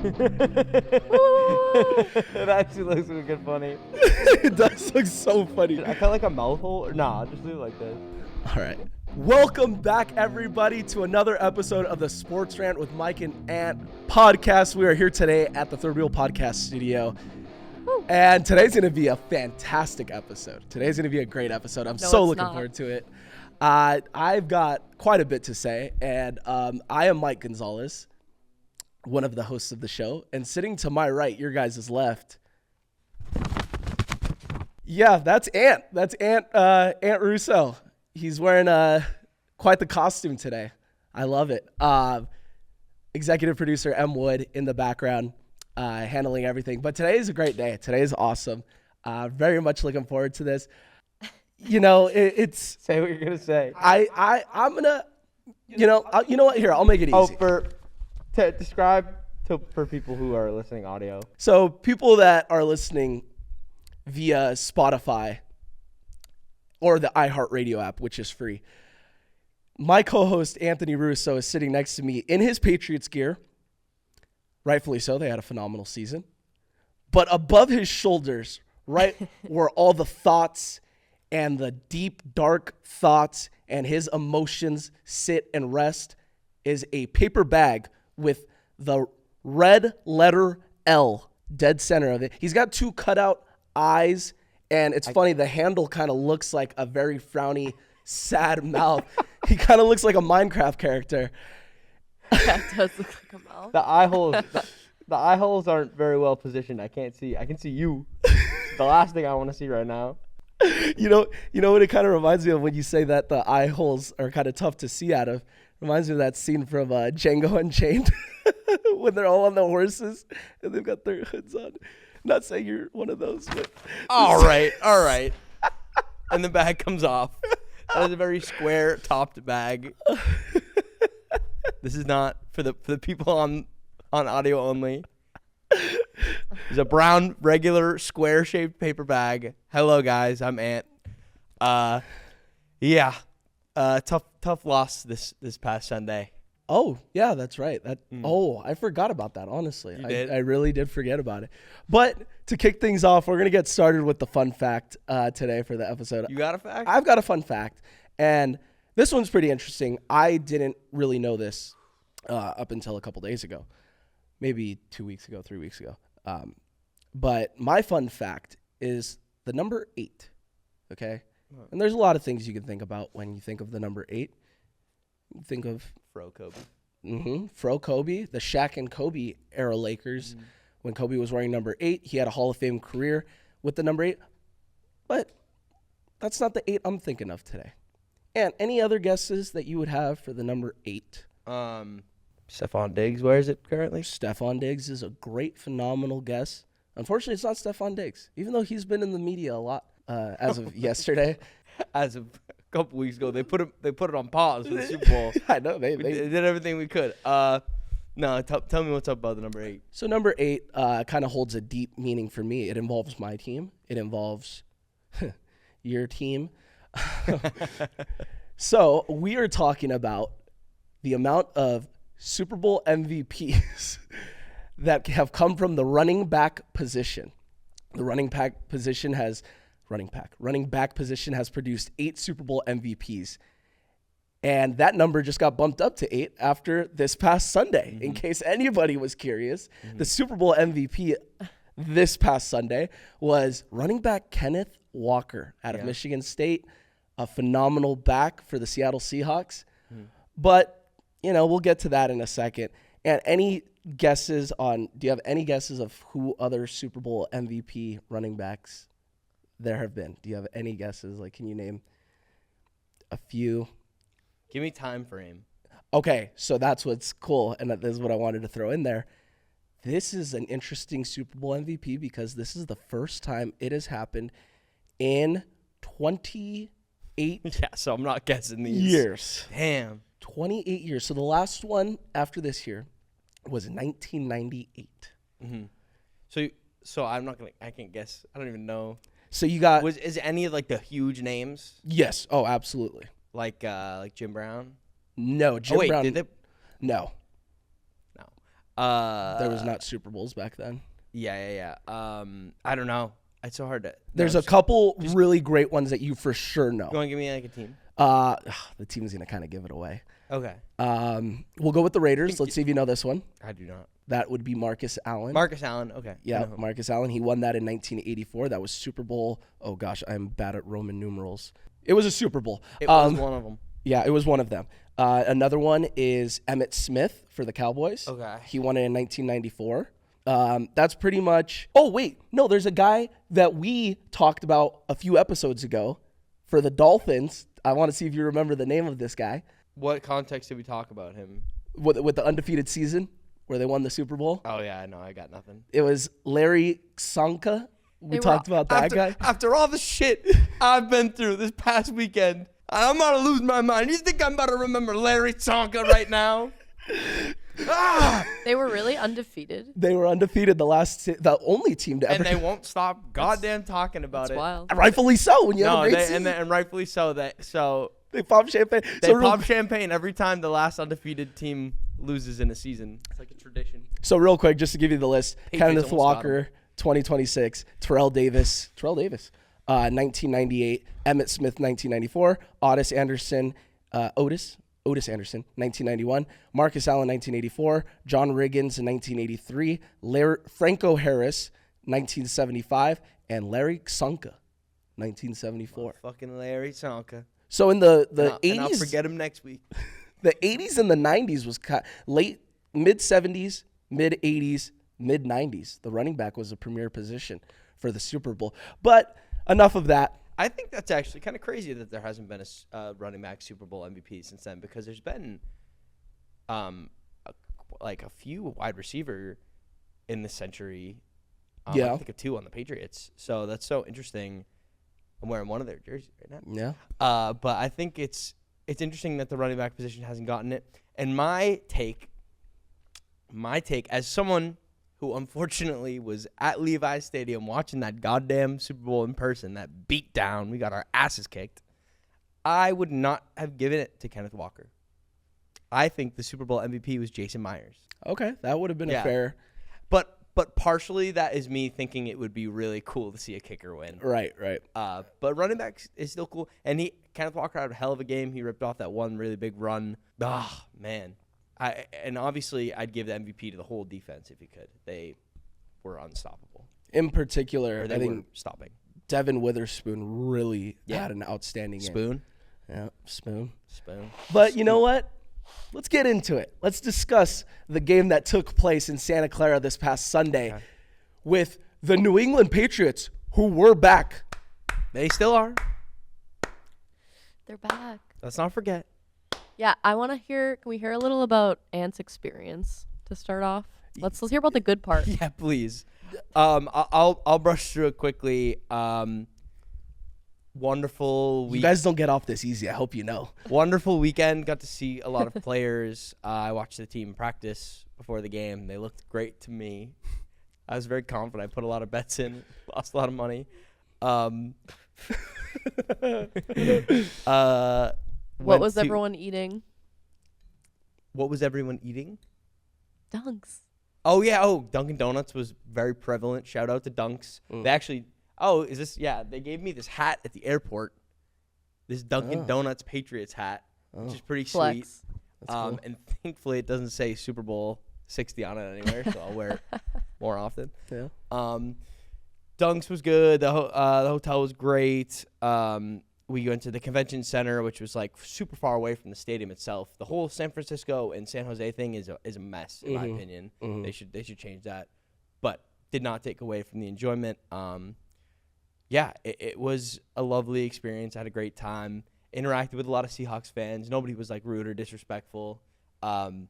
It actually looks good funny. It does look so funny. I cut like a mouth hole? Or nah, just leave it like this. All right. Welcome back, everybody, to another episode of the Sports Rant with Mike and Ant podcast. We are here today at the Third Wheel Podcast Studio. And today's going to be a fantastic episode. Today's going to be a great episode. I'm so looking forward to it. I've got quite a bit to say, and I am Mike Gonzalez, one of the hosts of the show. And sitting to my right, your guys' left, yeah, that's Ant. That's Ant Russo. He's wearing quite the costume today. I love it. Executive producer M. Wood in the background, handling everything. But today is a great day. Today is awesome. Very much looking forward to this. You know, it's Say what you're gonna say. I'm gonna, you know what? Here, I'll make it easy. Describe for people who are listening audio. So people that are listening via Spotify or the iHeartRadio app, which is free, my co-host Anthony Russo is sitting next to me in his Patriots gear. Rightfully so. They had a phenomenal season. But above his shoulders, right where all the thoughts and the deep, dark thoughts and his emotions sit and rest, is a paper bag with the red letter L dead center of it. He's got two cutout eyes, and it's funny, the handle kind of looks like a very frowny, sad mouth. He kind of looks like a Minecraft character. That does look like a mouth. The eye holes aren't very well positioned. I can see you. The last thing I want to see right now. You know what it kind of reminds me of when you say that the eye holes are kind of tough to see out of? Reminds me of that scene from Django Unchained when they're all on the horses and they've got their hoods on. Not saying you're one of those, but All right. And the bag comes off. That is a very square topped bag. This is not for the people on audio only. It's a brown, regular, square-shaped paper bag. Hello, guys. I'm Ant. Tough loss this past Sunday. oh yeah, that's right. Oh, I forgot about that. Honestly, You did? I really did forget about it. But to kick things off, we're gonna get started with the fun fact today for the episode. You got a fact? I've got a fun fact, and this one's pretty interesting. I didn't really know this up until a couple days ago, maybe 2 weeks ago, 3 weeks ago. But my fun fact is the number 8. Okay, and there's a lot of things you can think about when you think of the number 8. You think of Fro Kobe. Fro Kobe, the Shaq and Kobe era Lakers. When Kobe was wearing number 8, he had a Hall of Fame career with the number 8. But that's not the 8 I'm thinking of today. And any other guesses that you would have for the number 8? Stephon Diggs wears it currently. Stephon Diggs is a great, phenomenal guess. Unfortunately, it's not Stephon Diggs, even though he's been in the media a lot as of yesterday. As of a couple weeks ago, they put it on pause for the Super Bowl. I know they They did everything we could. No, tell me what's up about the number 8. So number 8 kind of holds a deep meaning for me. It involves my team. It involves your team. So we are talking about the amount of Super Bowl MVPs that have come from the running back position. The running back position has produced 8 Super Bowl MVPs. And that number just got bumped up to 8 after this past Sunday. In case anybody was curious, the Super Bowl MVP this past Sunday was running back Kenneth Walker out of Michigan State, a phenomenal back for the Seattle Seahawks. But, we'll get to that in a second. And do you have any guesses of who other Super Bowl MVP running backs there have been? Do you have any guesses? Like, can you name a few? Give me time frame. Okay, so that's what's cool, and this is what I wanted to throw in there. This is an interesting Super Bowl MVP because this is the first time it has happened in 28 Yeah, so I'm not guessing these. years. Damn. 28 years. So the last one after this year was 1998. So I'm not gonna. I can't guess. I don't even know. So you got Is it any of like the huge names yes. Oh, absolutely. like Jim Brown? No, Jim Brown. Brown. Did they? No. There was not Super Bowls back then. Yeah. I don't know. It's so hard to. There's a couple really great ones that you for sure know. You want to give me like a team? The team's going to kind of give it away. Okay. We'll go with the Raiders. Let's see if you know this one. I do not. That would be Marcus Allen. Marcus Allen. Okay. Yeah, Marcus Allen. He won that in 1984. That was Super Bowl. Oh, gosh, I'm bad at Roman numerals. It was a Super Bowl. It was one of them. Yeah, it was one of them. Another one is Emmitt Smith for the Cowboys. Okay. He won it in 1994. That's pretty much. Oh, wait. No, there's a guy that we talked about a few episodes ago for the Dolphins. I want to see if you remember the name of this guy. What context did we talk about him? With the undefeated season where they won the Super Bowl. Oh, yeah. No, I got nothing. It was Larry Csonka. We talked about that guy. After all the shit I've been through this past weekend, I'm about to lose my mind. You think I'm about to remember Larry Csonka right now? They were really undefeated. They were undefeated, the only team to ever. And they won't stop goddamn talking about it. Wild. Rightfully so. When you have a great season. And rightfully so. They pop champagne. They pop champagne every time the last undefeated team loses in a season. It's like a tradition. So real quick, just to give you the list: Patriots Kenneth Walker, 2026; Terrell Davis, 1998; Emmitt Smith, 1994; Otis Anderson, 1991; Marcus Allen, 1984; John Riggins in 1983; Franco Harris, 1975; and Larry Csonka, 1974. Fucking Larry Csonka. So in the 80s, and I'll forget him next week. The 80s and the 90s was late mid 70s, mid 80s, mid 90s. The running back was a premier position for the Super Bowl. But enough of that. I think that's actually kind of crazy that there hasn't been a running back Super Bowl MVP since then, because there's been a few wide receiver in this century. I think of two on the Patriots. So that's so interesting. I'm wearing one of their jerseys right now. Yeah. But I think it's interesting that the running back position hasn't gotten it. And my take as someone who unfortunately was at Levi's Stadium watching that goddamn Super Bowl in person, that beat down, we got our asses kicked, I would not have given it to Kenneth Walker. I think the Super Bowl MVP was Jason Myers. Okay, that would have been a fair. But partially that is me thinking it would be really cool to see a kicker win. Right. But running back is still cool. And Kenneth Walker had a hell of a game. He ripped off that one really big run. Man. And obviously I'd give the MVP to the whole defense if you could. They were unstoppable. In particular, I think stopping. Devin Witherspoon really had an outstanding game. Spoon? Yeah, Spoon. But you know what? Let's get into it. Let's discuss the game that took place in Santa Clara this past Sunday with the New England Patriots, who were back. They still are. They're back. Let's not forget. Yeah, I want to hear. Can we hear a little about Ant's experience to start off? Let's hear about the good part. Yeah, please. I'll brush through it quickly. Wonderful week. You guys don't get off this easy. I hope you know. Wonderful weekend. Got to see a lot of players. I watched the team practice before the game. They looked great to me. I was very confident. I put a lot of bets in. Lost a lot of money. What was everyone eating? What was everyone eating? Dunks. Oh, yeah. Oh, Dunkin' Donuts was very prevalent. Shout out to Dunks. They actually... Oh, is this? Yeah, they gave me this hat at the airport. This Dunkin' Donuts Patriots hat, which is pretty sweet. Cool. And thankfully, it doesn't say Super Bowl 60 on it anywhere, so I'll wear it more often. Yeah. Dunks was good. The hotel was great. We went to the convention center, which was like super far away from the stadium itself. The whole San Francisco and San Jose thing is a mess, in my opinion. They should change that, but did not take away from the enjoyment. Yeah, it was a lovely experience. I had a great time. Interacted with a lot of Seahawks fans. Nobody was like rude or disrespectful. The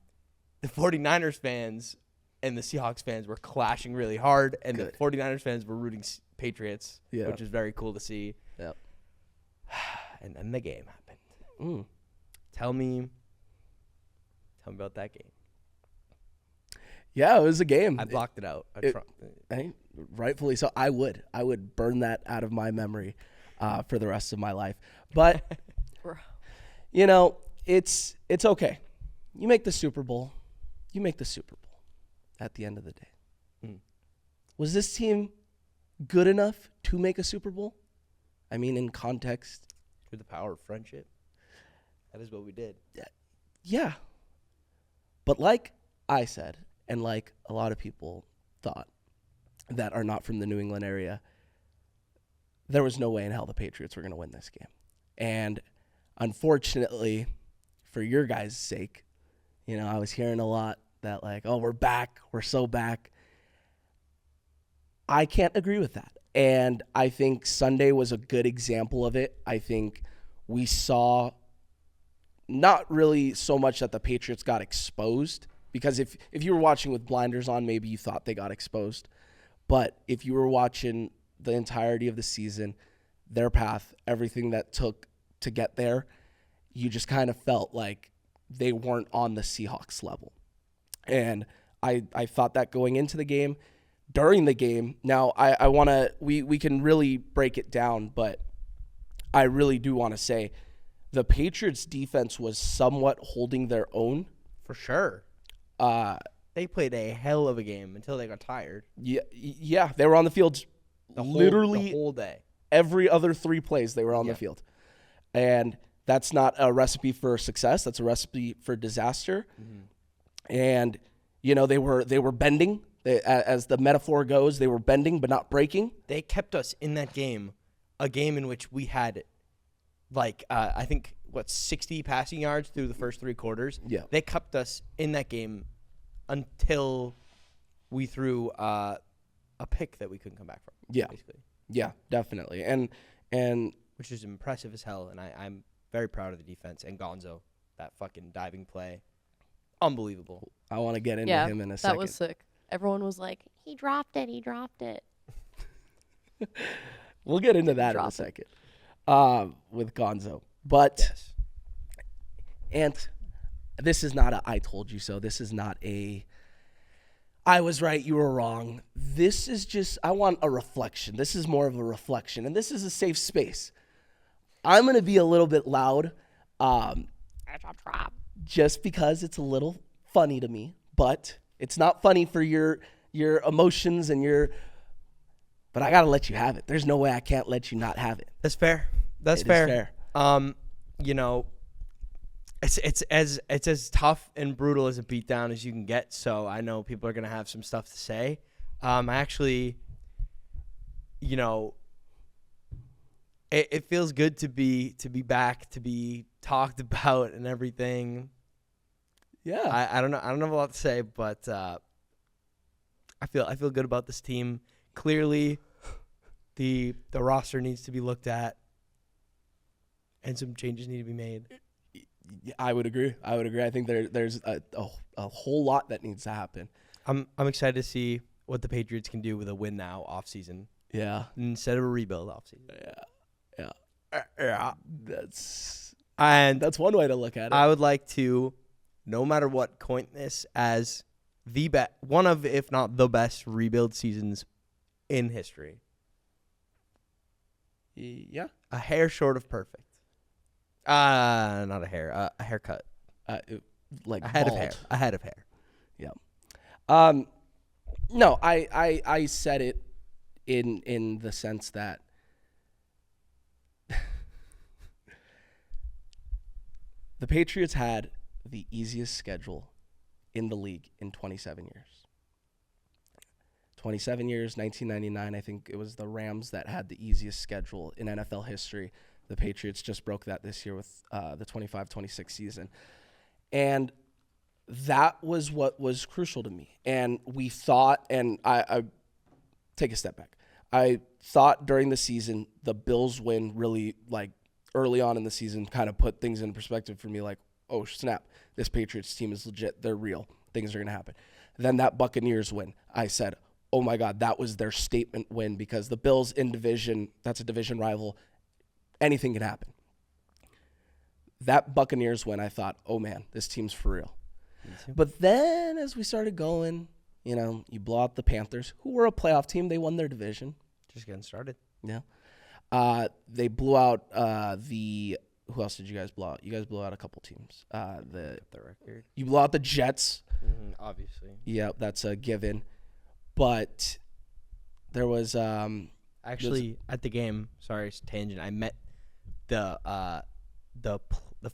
49ers fans and the Seahawks fans were clashing really hard, and the 49ers fans were rooting Patriots, which was very cool to see. Yep. And then the game happened. Tell me about that game. Yeah, it was a game. I blocked it out. Rightfully so. I would burn that out of my memory for the rest of my life. But you know, it's okay. You make the Super Bowl. at the end of the day. Mm. Was this team good enough to make a Super Bowl? I mean, in context. Through the power of friendship. That is what we did. Yeah. But like I said, and like a lot of people thought that are not from the New England area, there was no way in hell the Patriots were going to win this game. And unfortunately, for your guys' sake, I was hearing a lot that like, oh, we're back. We're so back. I can't agree with that. And I think Sunday was a good example of it. I think we saw not really so much that the Patriots got exposed, because if you were watching with blinders on, maybe you thought they got exposed. But if you were watching the entirety of the season, their path, everything that took to get there, you just kind of felt like they weren't on the Seahawks level. And I thought that going into the game. During the game, now I want to, we can really break it down, but I really do want to say the Patriots defense was somewhat holding their own. For sure. They played a hell of a game until they got tired. Yeah, they were on the field literally the whole day. Every other 3 plays they were on the field. And that's not a recipe for success. That's a recipe for disaster. Mm-hmm. And, they were bending. As the metaphor goes, they were bending but not breaking. They kept us in that game, a game in which we had, I think, 60 passing yards through the first 3 quarters. Yeah. They kept us in that game until we threw a pick that we couldn't come back from. Yeah. Basically. Yeah, definitely. And which is impressive as hell, and I'm very proud of the defense. And Gonzo, that fucking diving play, unbelievable. I want to get into him in a second. That was sick. Everyone was like, he dropped it. We'll get into that in a second with Gonzo. But, yes. And this is not a I told you so. This is not a I was right, you were wrong. This is just, I want a reflection. This is more of a reflection, and this is a safe space. I'm going to be a little bit loud just because it's a little funny to me, but it's not funny for your emotions and but I got to let you have it. There's no way I can't let you not have it. That's fair. That's fair. It's as tough and brutal as a beatdown as you can get. So I know people are gonna have some stuff to say. I actually, it feels good to be back, to be talked about and everything. Yeah. I don't know. I don't have a lot to say, but I feel good about this team. Clearly, the roster needs to be looked at, and some changes need to be made. I would agree. I think there's a whole lot that needs to happen. I'm excited to see what the Patriots can do with a win now off season. Yeah. Instead of a rebuild off season. Yeah. That's one way to look at it. I would like to, no matter what, coin this as one of, if not the best rebuild seasons in history. Yeah. A hair short of perfect. Not a hair. A haircut. Like a head bald. of hair. A head of hair. Yeah. No, I said it in the sense that the Patriots had the easiest schedule in the league in 27 years. 27 years, 1999, I think it was the Rams that had the easiest schedule in NFL history. The Patriots just broke that this year with the 25-26 season. And that was what was crucial to me. And we thought, and I take a step back. I thought during the season, the Bills win really, early on in the season, kind of put things in perspective for me, oh, snap, this Patriots team is legit. They're real. Things are going to happen. Then that Buccaneers win, I said, oh, my God, that was their statement win, because the Bills in division, that's a division rival, anything can happen. That Buccaneers win, I thought, oh, man, this team's for real. But then as we started going, you blow out the Panthers, who were a playoff team. They won their division. Just getting started. Yeah. They blew out who else did you guys blow out? You guys blew out a couple teams. The record. You blew out the Jets. Mm-hmm. obviously. Yeah, that's a given. But there was Actually, at the game, sorry, it's a tangent. I met the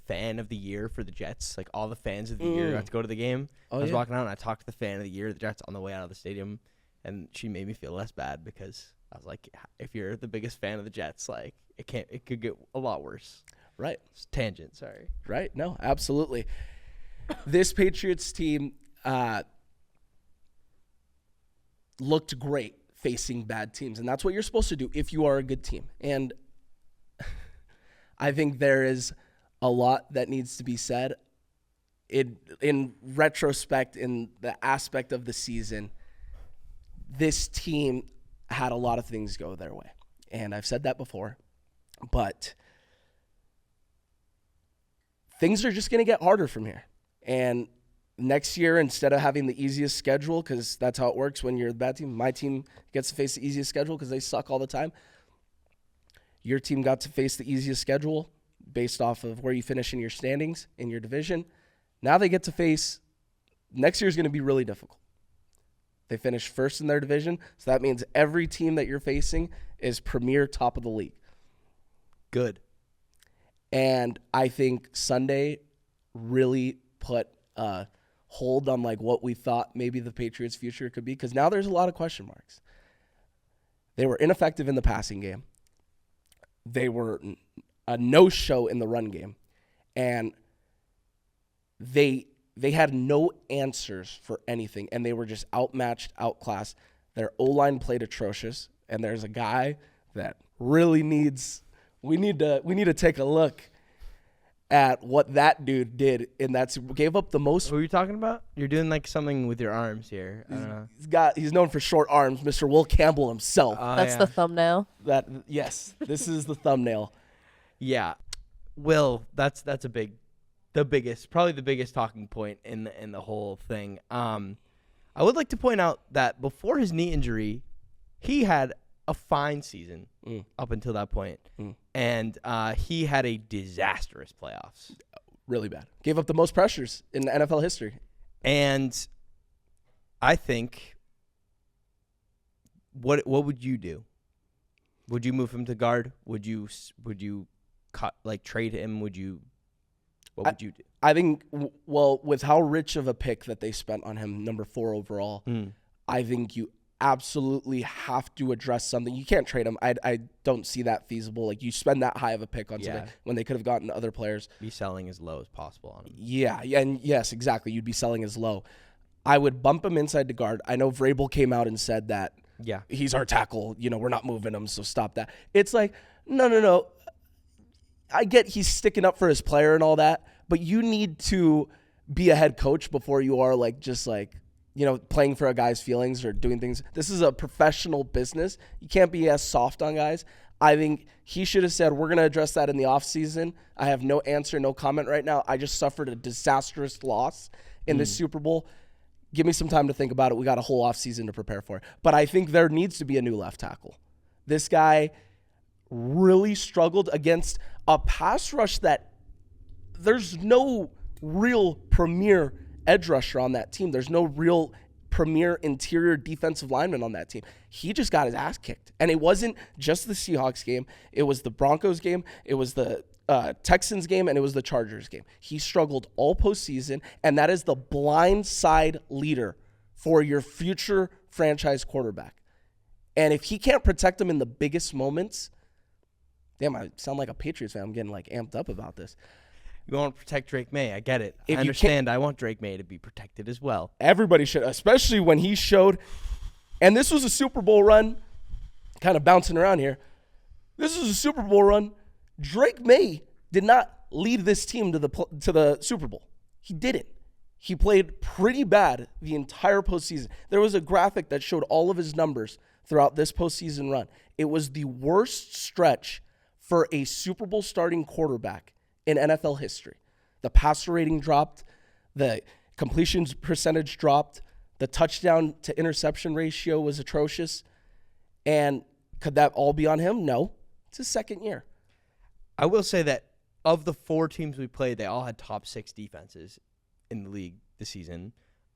fan of the year for the Jets. Like all the fans of the year got to go to the game. I was walking out and I talked to the fan of the year of the Jets on the way out of the stadium, and she made me feel less bad because I was like, if you're the biggest fan of the Jets, like it could get a lot worse. Right. It's tangent, sorry. Right. No, absolutely. This Patriots team looked great facing bad teams, and that's what you're supposed to do if you are a good team. And I think there is a lot that needs to be said. In retrospect, in the aspect of the season, this team had a lot of things go their way. And I've said that before, but things are just going to get harder from here. And next year, instead of having the easiest schedule, because that's how it works when you're the bad team, my team gets to face the easiest schedule because they suck all the time. Your team got to face the easiest schedule based off of where you finish in your standings in your division. Now they get to face, next year is going to be really difficult. They finish first in their division, so that means every team that you're facing is premier top of the league. Good. And I think Sunday really put a hold on like what we thought maybe the Patriots' future could be, because now there's a lot of question marks. They were ineffective in the passing game. They were a no-show in the run game. And they had no answers for anything, and they were just outmatched, outclassed. Their O-line played atrocious, and there's a guy that really we need to take a look at what that dude did, and that's gave up the most. Who are you talking about? You're doing like something with your arms here. I don't know. He's known for short arms, Mr. Will Campbell himself. That's the thumbnail. Yes, this is the thumbnail. Yeah, Will, that's probably the biggest talking point in the whole thing. I would like to point out that before his knee injury, he had a fine season up until that point, and he had a disastrous playoffs. Really bad. Gave up the most pressures in the NFL history. And I think, what would you do? Would you move him to guard? Would you cut, like, trade him? What would you do? I think, well, with how rich of a pick that they spent on him, number 4 overall, I think you absolutely have to address something. You can't trade him. I don't see that feasible. Like, you spend that high of a pick on something when they could have gotten other players. Be selling as low as possible on him. Yeah, and yes, exactly. You'd be selling as low. I would bump him inside to guard. I know Vrabel came out and said that he's our tackle. We're not moving him, so stop that. It's like, no. I get he's sticking up for his player and all that, but you need to be a head coach before you are playing for a guy's feelings or doing things. This is a professional business. You can't be as soft on guys. I think he should have said, we're going to address that in the offseason. I have no answer, no comment right now. I just suffered a disastrous loss in the Super Bowl. Give me some time to think about it. We got a whole offseason to prepare for it. But I think there needs to be a new left tackle. This guy really struggled against a pass rush that there's no real premier edge rusher on that team. There's no real premier interior defensive lineman on that team. He just got his ass kicked. And it wasn't just the Seahawks game. It was the Broncos game. It was the Texans game, and it was the Chargers game. He struggled all postseason, and that is the blind side leader for your future franchise quarterback. And if he can't protect them in the biggest moments, damn, I sound like a Patriots fan. I'm getting amped up about this. You want to protect Drake May. I get it. I understand. I want Drake May to be protected as well. Everybody should, especially when he showed, and this was a Super Bowl run, kind of bouncing around here. This was a Super Bowl run. Drake May did not lead this team to the Super Bowl. He didn't. He played pretty bad the entire postseason. There was a graphic that showed all of his numbers throughout this postseason run. It was the worst stretch for a Super Bowl starting quarterback in NFL history. The passer rating dropped, the completion percentage dropped, the touchdown to interception ratio was atrocious. And could that all be on him? No. It's his second year. I will say that of the 4 teams we played, they all had top 6 defenses in the league this season.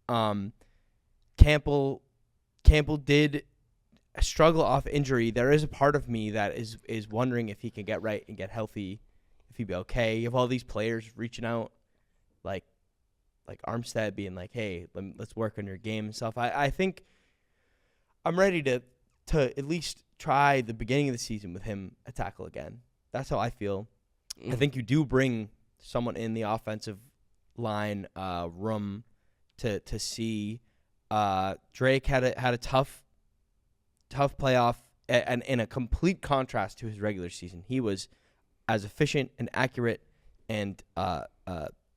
Campbell did struggle off injury. There is a part of me that is wondering if he can get right and get healthy, if he'd be okay. You have all these players reaching out, like Armstead being like, hey, let's work on your game and stuff. I think I'm ready to at least try the beginning of the season with him a tackle again. That's how I feel. I think you do bring someone in the offensive line room to see. Drake had a tough playoff, and in a complete contrast to his regular season. He was as efficient and accurate and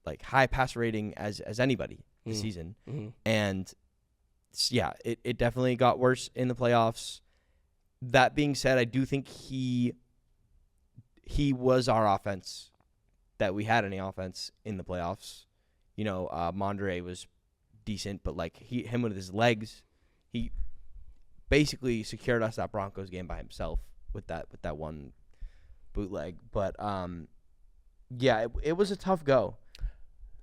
like high pass rating as anybody this season. And yeah, it definitely got worse in the playoffs. That being said, I do think he was our offense that we had any offense in the playoffs. You know, Mondre was decent, but like him with his legs, he basically secured us that Broncos game by himself with that one bootleg. But yeah, it was a tough go.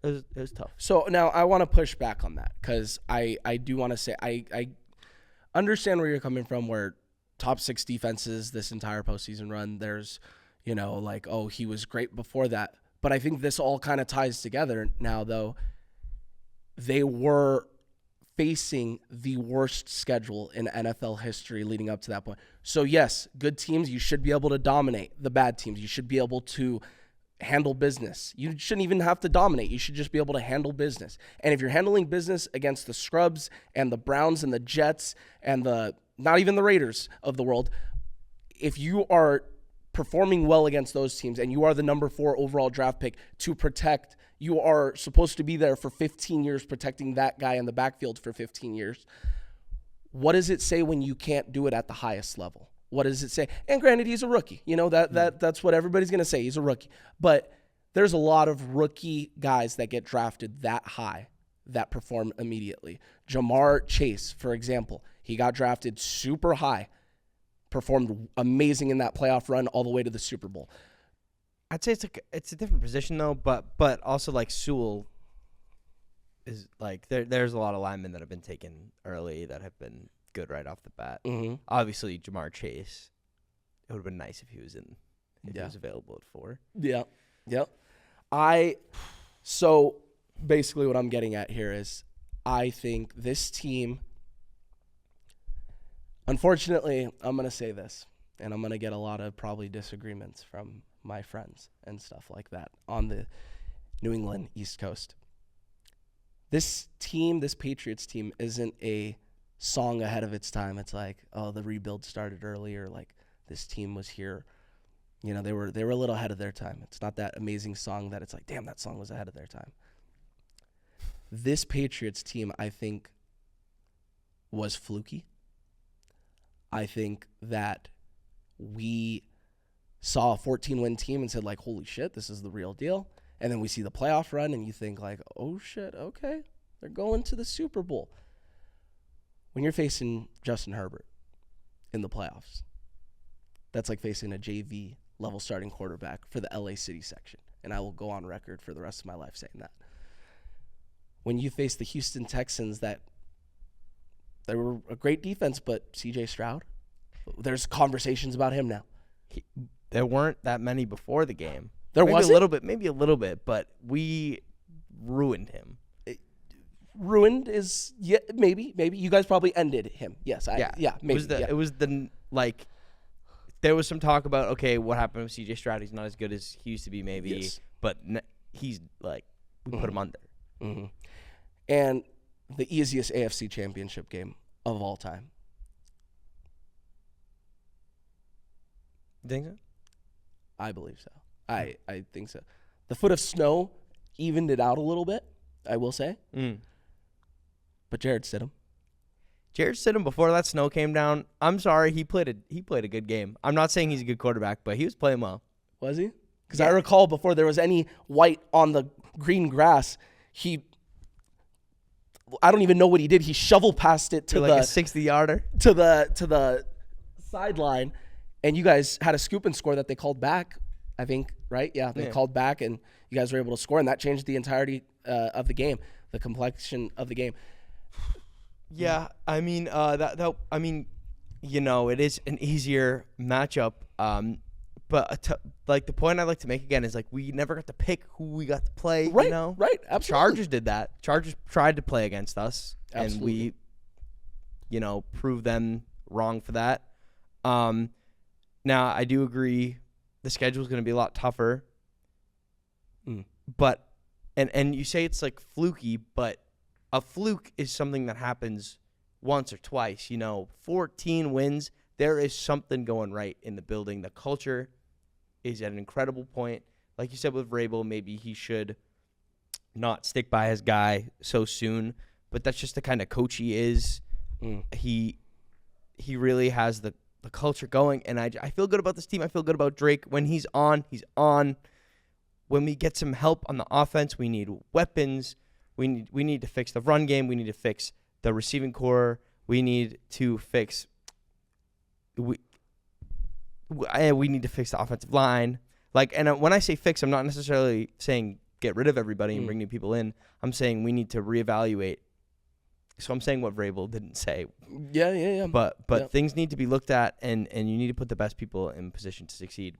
It was tough. So now I want to push back on that because I do want to say I understand where you're coming from, where top 6 defenses this entire postseason run, there's, you know, like, oh, he was great before that. But I think this all kind of ties together now, though. They were facing the worst schedule in NFL history leading up to that point. So, yes, good teams, you should be able to dominate. The bad teams, you should be able to handle business. You shouldn't even have to dominate. You should just be able to handle business. And if you're handling business against the scrubs and the Browns and the Jets and not even the Raiders of the world, if you are performing well against those teams and you are the number 4 overall draft pick to protect, you are supposed to be there for 15 years protecting that guy in the backfield for 15 years. What does it say when you can't do it at the highest level? What does it say? And granted, he's a rookie. You know, that's what everybody's going to say. He's a rookie. But there's a lot of rookie guys that get drafted that high that perform immediately. Jamar Chase, for example, he got drafted super high, performed amazing in that playoff run all the way to the Super Bowl. I'd say it's a different position though, but also like Sewell is like there's a lot of linemen that have been taken early that have been good right off the bat. Obviously, Jamar Chase, it would have been nice if he was he was available at 4. Yeah, yep. So basically, what I'm getting at here is, I think this team. Unfortunately, I'm gonna say this, and I'm gonna get a lot of probably disagreements from my friends and stuff like that on the New England East Coast. This team, this Patriots team, isn't a song ahead of its time. It's like, oh, the rebuild started earlier. Like, this team was here. You know, they were a little ahead of their time. It's not that amazing song that it's like, damn, that song was ahead of their time. This Patriots team, I think, was fluky. I think that we saw a 14-win team and said, like, holy shit, this is the real deal. And then we see the playoff run and you think, like, oh shit, okay, they're going to the Super Bowl. When you're facing Justin Herbert in the playoffs, that's like facing a JV level starting quarterback for the LA City section. And I will go on record for the rest of my life saying that. When you face the Houston Texans, that they were a great defense, but CJ Stroud, there's conversations about him now. There weren't that many before the game. There was maybe a little bit, but we ruined him. Ruined is maybe you guys probably ended him. Yes, maybe. It was like there was some talk about, okay, what happened with CJ Stroud? He's not as good as he used to be, maybe, yes. But he's like, we put him under. Mm-hmm. And the easiest AFC championship game of all time. You think so? I believe so. I think so. The foot of snow evened it out a little bit, I will say. But Jarrett Stidham. Before that snow came down, I'm sorry, he played a good game. I'm not saying he's a good quarterback, but he was playing well. Was he? Because I recall before there was any white on the green grass, I don't even know what he did. He shovel passed it to like a 60-yarder to the sideline, and you guys had a scoop and score that they called back, I think, right? Yeah, they called back, and you guys were able to score, and that changed the entirety of the game, the complexion of the game. Yeah, I mean, it is an easier matchup. But like the point I like to make again is like we never got to pick who we got to play. Right, You know, right, The absolutely. Chargers did that. Chargers tried to play against us, Absolutely. and we, proved them wrong for that. Now I do agree the schedule is going to be a lot tougher. But and you say it's like fluky, but a fluke is something that happens once or twice. 14 wins. There is something going right in the building. The culture is at an incredible point. Like you said with Vrabel, maybe he should not stick by his guy so soon. But that's just the kind of coach he is. He really has the culture going. And I feel good about this team. I feel good about Drake. When he's on, he's on. When we get some help on the offense, we need weapons. We need to fix the run game. We need to fix the receiving core. We need to fix we need to fix the offensive line. And when I say fix, I'm not necessarily saying get rid of everybody and bring new people in. I'm saying we need to reevaluate. So I'm saying what Vrabel didn't say. Yeah. But things need to be looked at, and you need to put the best people in position to succeed.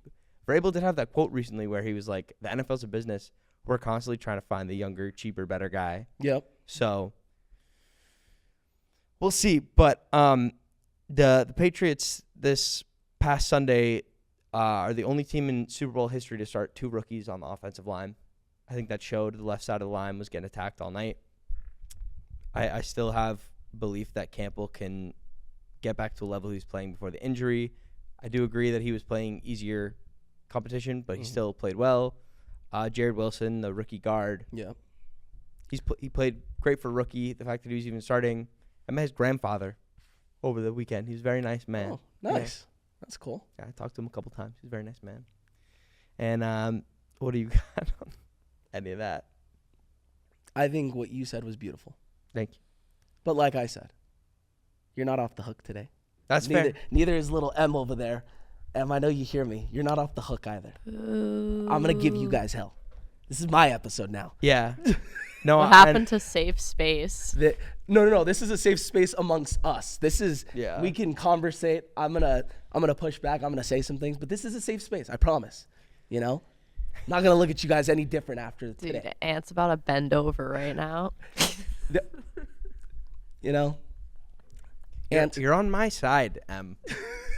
Vrabel did have that quote recently where he was like, the NFL's a business. We're constantly trying to find the younger, cheaper, better guy. Yep. So we'll see. But the Patriots this past Sunday are the only team in Super Bowl history to start 2 rookies on the offensive line. I think that showed the left side of the line was getting attacked all night. I still have belief that Campbell can get back to a level he was playing before the injury. I do agree that he was playing easier competition, but he still played well. Jared Wilson, the rookie guard. Yeah. He played great for rookie. The fact that he was even starting. I met his grandfather over the weekend. He was a very nice man. Oh, nice. Yeah. That's cool. Yeah, I talked to him a couple times. He's a very nice man. And what do you got on any of that? I think what you said was beautiful. Thank you. But like I said, you're not off the hook today. That's fair. Neither is little M over there. Em, I know you hear me. You're not off the hook either. I'm going to give you guys hell. This is my episode now. Yeah. No. What happened to safe space? No. This is a safe space amongst us. This is we can conversate. I'm gonna push back. I'm gonna say some things, but this is a safe space. I promise. Not gonna look at you guys any different after today. Dude, Ant's about to bend over right now. Ant, you're on my side, Em.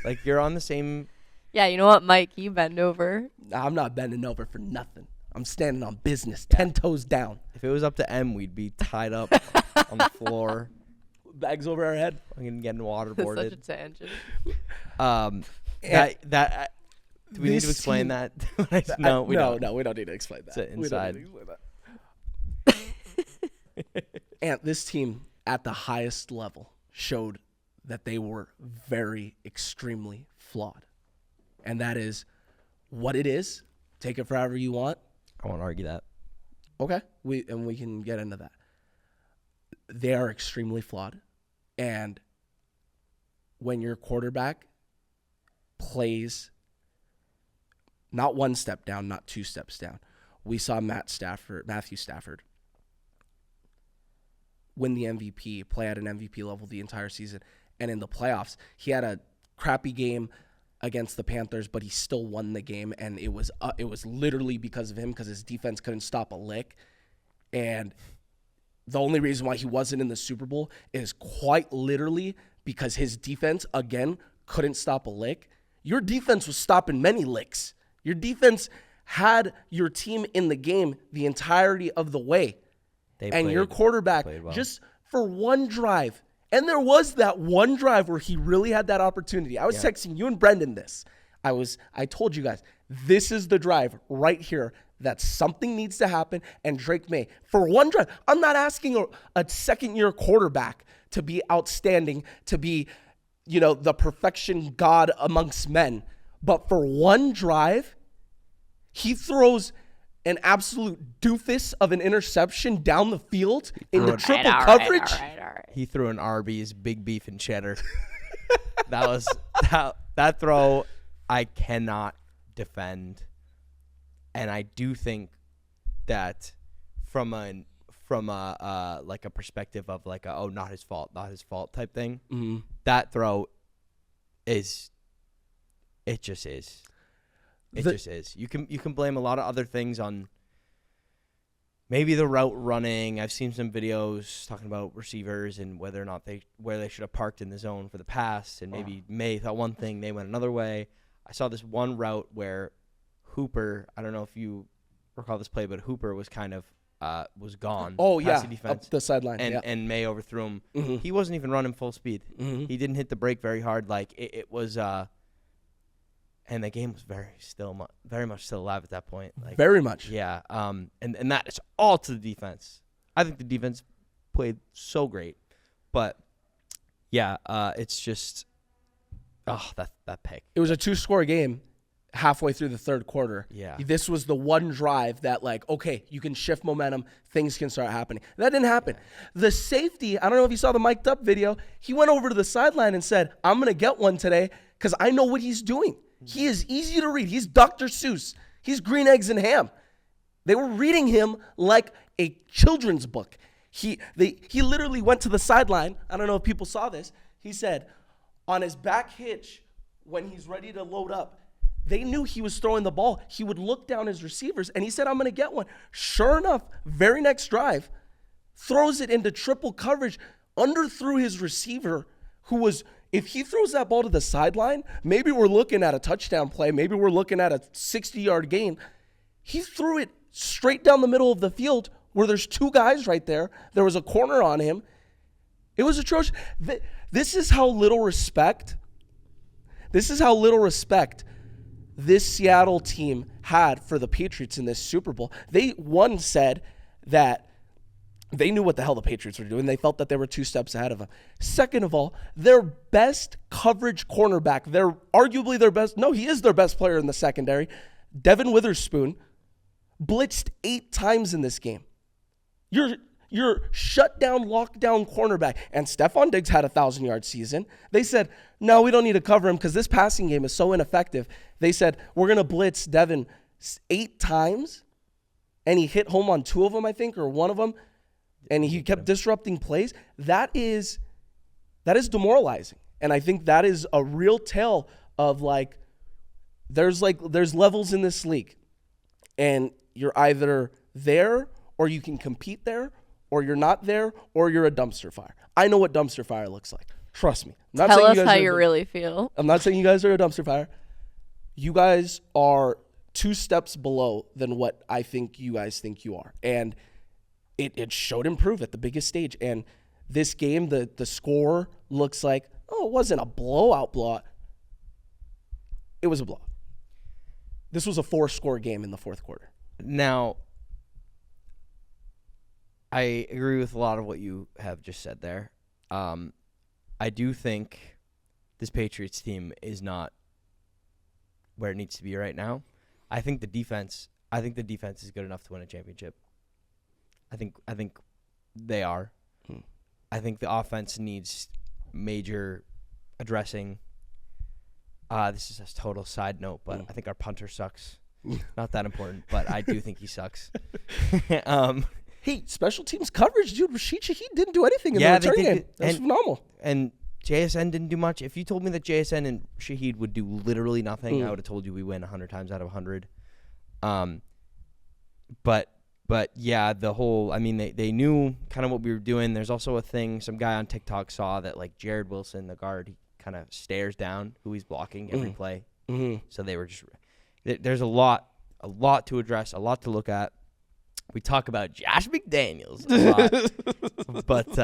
Like you're on the same. Yeah, you know what, Mike? You bend over. I'm not bending over for nothing. I'm standing on business, 10 toes down. If it was up to Em, we'd be tied up on the floor. Bags over our head. I'm gonna get Such a waterboarded. tangent. Do we need to explain that? No, we don't need to explain that. It's inside. We don't need to explain that. And this team at the highest level showed that they were very, extremely flawed. And that is what it is. Take it for however you want. I won't argue that. Okay. We can get into that. They are extremely flawed. And when your quarterback plays not one step down, not 2 steps down. We saw Matthew Stafford win the MVP, play at an MVP level the entire season. And in the playoffs, he had a crappy game against the Panthers, but he still won the game. And it was literally because of him, because his defense couldn't stop a lick. And the only reason why he wasn't in the Super Bowl is quite literally because his defense, again, couldn't stop a lick. Your defense was stopping many licks. Your defense had your team in the game the entirety of the way. Your quarterback, well. just for one drive, and there was that one drive where he really had that opportunity. I was texting you and Brendan this. I told you guys, this is the drive right here that something needs to happen, and Drake May. For one drive, I'm not asking a second-year quarterback to be outstanding, to be, the perfection god amongst men. But for one drive, he throws an absolute doofus of an interception down the field in the triple coverage. All right. He threw an Arby's big beef and cheddar. That throw I cannot defend. And I do think that from from like a perspective of like not his fault type thing. Mm-hmm. That throw is, it just is. It just is. You can blame a lot of other things on maybe the route running. I've seen some videos talking about receivers and whether or not where they should have parked in the zone for the pass, and maybe May thought one thing, they went another way. I saw this one route where Hooper, I don't know if you recall this play, but Hooper was kind of was gone. Oh, past yeah, the defense, up the sideline. and May overthrew him. Mm-hmm. He wasn't even running full speed. Mm-hmm. He didn't hit the brake very hard. Like it was, and the game was very much still alive at that point. Like, Very much. yeah. And that is all to the defense. I think the defense played so great, but yeah, it's just, that pick. It was a 2-score game halfway through the third quarter. Yeah. This was the one drive that, like, okay, you can shift momentum. Things can start happening. That didn't happen. The safety, I don't know if you saw the mic'd up video. He went over to the sideline and said, I'm going to get one today because I know what he's doing. He is easy to read. He's Dr. Seuss. He's Green Eggs and Ham. They were reading him like a children's book. He literally went to the sideline. I don't know if people saw this. He said, on his back hitch, when he's ready to load up, they knew he was throwing the ball. He would look down his receivers, and he said, I'm going to get one. Sure enough, very next drive, throws it into triple coverage, underthrew his receiver, who was, if he throws that ball to the sideline, maybe we're looking at a touchdown play. Maybe we're looking at a 60-yard gain. He threw it straight down the middle of the field where there's 2 guys right there. There was a corner on him. It was atrocious. This is how little respect this Seattle team had for the Patriots in this Super Bowl. They, one, said that they knew what the hell the Patriots were doing. They felt that they were 2 steps ahead of them. Second of all, their best coverage cornerback, he is their best player in the secondary, Devin Witherspoon, blitzed 8 times in this game. Your shutdown, lockdown cornerback. And Stephon Diggs had a 1,000-yard season. They said, no, we don't need to cover him because this passing game is so ineffective. They said, we're going to blitz Devin 8 times. And he hit home on 2 of them, I think, or 1 of them. And he kept disrupting plays. That is demoralizing. And I think that is a real tale of, like, there's levels in this league. And you're either there or you can compete there, or you're not there, or you're a dumpster fire. I know what dumpster fire looks like. Trust me. Tell us how you really feel. I'm not saying you guys are a dumpster fire. You guys are 2 steps below than what I think you guys think you are. And it showed improve at the biggest stage. And this game, the score looks like, it wasn't a blowout. It was a blowout. This was a 4-score game in the fourth quarter. Now, I agree with a lot of what you have just said there. I do think this Patriots team is not where it needs to be right now. I think the defense is good enough to win a championship. I think they are. I think the offense needs major addressing. This is a total side note, but I think our punter sucks. Not that important, but I do think he sucks. Hey, special teams coverage, dude. Rashid Shaheed didn't do anything in the return game. That's phenomenal. And JSN didn't do much. If you told me that JSN and Shaheed would do literally nothing, I would have told you we win 100 times out of 100. But yeah, they knew kind of what we were doing. There's also a thing, some guy on TikTok saw that, like, Jared Wilson, the guard, he kind of stares down who he's blocking every play. Mm-hmm. So they were just, there's a lot to address, a lot to look at. We talk about Josh McDaniels a lot, but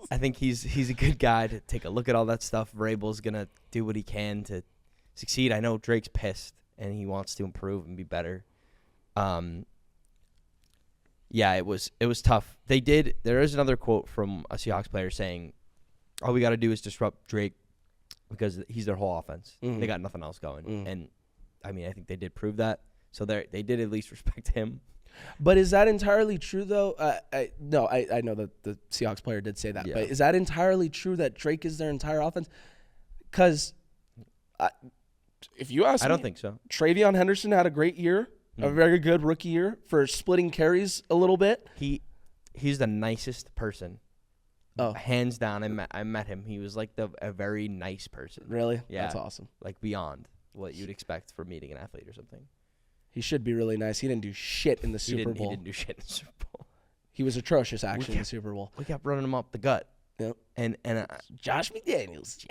I think he's a good guy to take a look at all that stuff. Vrabel's gonna do what he can to succeed. I know Drake's pissed and he wants to improve and be better. Yeah, it was tough. There is another quote from a Seahawks player saying, all we got to do is disrupt Drake because he's their whole offense. Mm-hmm. They got nothing else going. Mm-hmm. And, I mean, I think they did prove that. So they did at least respect him. But is that entirely true, though? I know that the Seahawks player did say that. Yeah. But is that entirely true that Drake is their entire offense? Because if you ask me, I don't think so. Travion Henderson had a great year, a very good rookie year for splitting carries a little bit. he's the nicest person. Oh. Hands down, I met him. He was like a very nice person. Really? Yeah. That's awesome. Like beyond what you'd expect for meeting an athlete or something. He should be really nice. He didn't do shit in the He Super Bowl. didn't do shit in the Super Bowl. He was atrocious, actually, in the Super Bowl. We kept running him up the gut. Yep. And Josh McDaniels.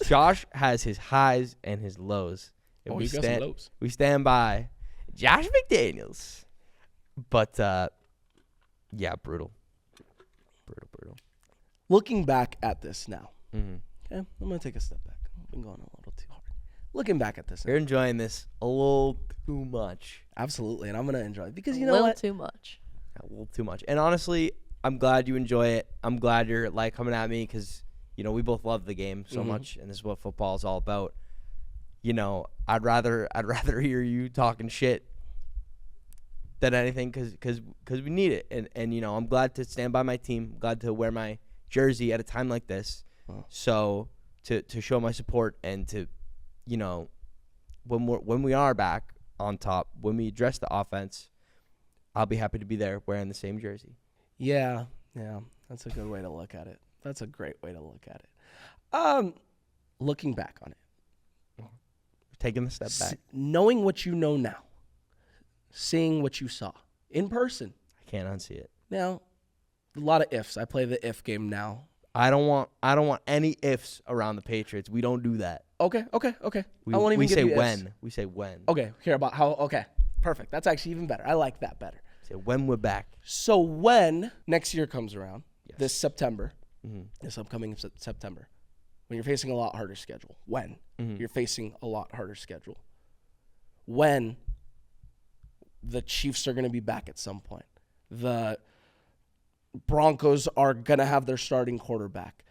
Josh has his highs and his lows. And Oh, he got some lows. We stand by Josh McDaniels. But, yeah, brutal. Brutal. Looking back at this now. Mm-hmm. Okay, I'm going to take a step back. I've been going a little too hard. Looking back at this now. You're enjoying this a little too much. Absolutely, and I'm going to enjoy it. Because A you know little what? too much. A little too much. And honestly, I'm glad you enjoy it. I'm glad you're, like, coming at me because, you know, we both love the game so much, and this is what football is all about. You know, I'd rather hear you talking shit than anything because we need it. And you know, I'm glad to stand by my team. I'm glad to wear my jersey at a time like this. Wow. So to show my support and to, you know, when we are back on top, when we address the offense, I'll be happy to be there wearing the same jersey. Yeah, that's a good way to look at it. That's a great way to look at it. Looking back on it, Taking the step back. knowing what you know now, seeing what you saw in person. I can't unsee it. Now, a lot of ifs. I play the if game now. I don't want any ifs around the Patriots. We don't do that. Okay. We, I won't even we give say you ifs. when. We say when. Okay, hear about how. Okay, perfect. That's actually even better. I like that better. Say when we're back. So when next year comes around, Yes. this September, Mm-hmm. this upcoming September, when you're facing a lot harder schedule, when you're facing a lot harder schedule, when the Chiefs are going to be back at some point, the Broncos are going to have their starting quarterback,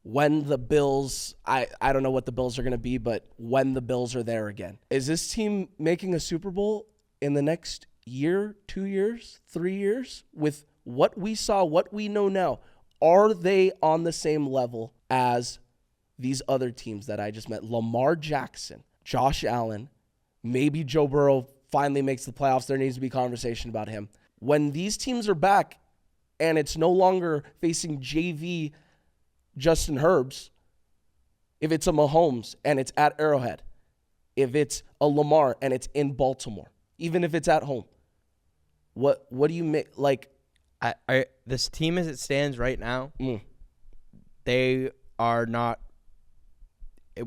when the Bills, I don't know what the Bills are going to be, but when the Bills are there again, is this team making a Super Bowl in the next year, 2 years, 3 years? With what we saw, what we know now, are they on the same level as these other teams that I just met? Lamar Jackson, Josh Allen, maybe Joe Burrow finally makes the playoffs. There needs to be conversation about him. When these teams are back and it's no longer facing JV Justin Herbs, if it's a Mahomes and it's at Arrowhead, if it's a Lamar and it's in Baltimore, even if it's at home, what do you make? Like, This team as it stands right now, they are not.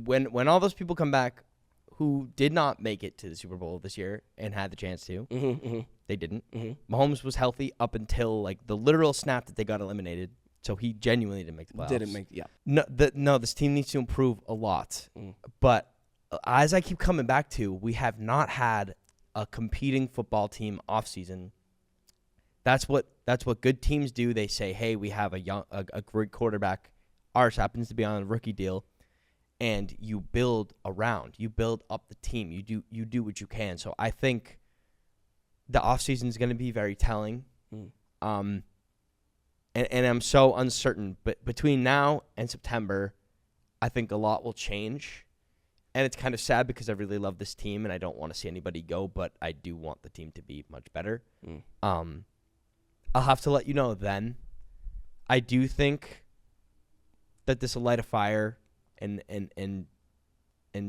When all those people come back who did not make it to the Super Bowl this year and had the chance to, they didn't. Mahomes was healthy up until like the literal snap that they got eliminated. So he genuinely didn't make the playoffs. No, this team needs to improve a lot. But as I keep coming back to, we have not had a competing football team offseason. That's what good teams do. They say, hey, we have a great quarterback. Ours happens to be on a rookie deal. And you build around. You build up the team. You do what you can. So I think the offseason is going to be very telling. And I'm so uncertain. But between now and September, I think a lot will change. And it's kind of sad because I really love this team and I don't want to see anybody go, but I do want the team to be much better. I'll have to let you know then. I do think that this will light a fire and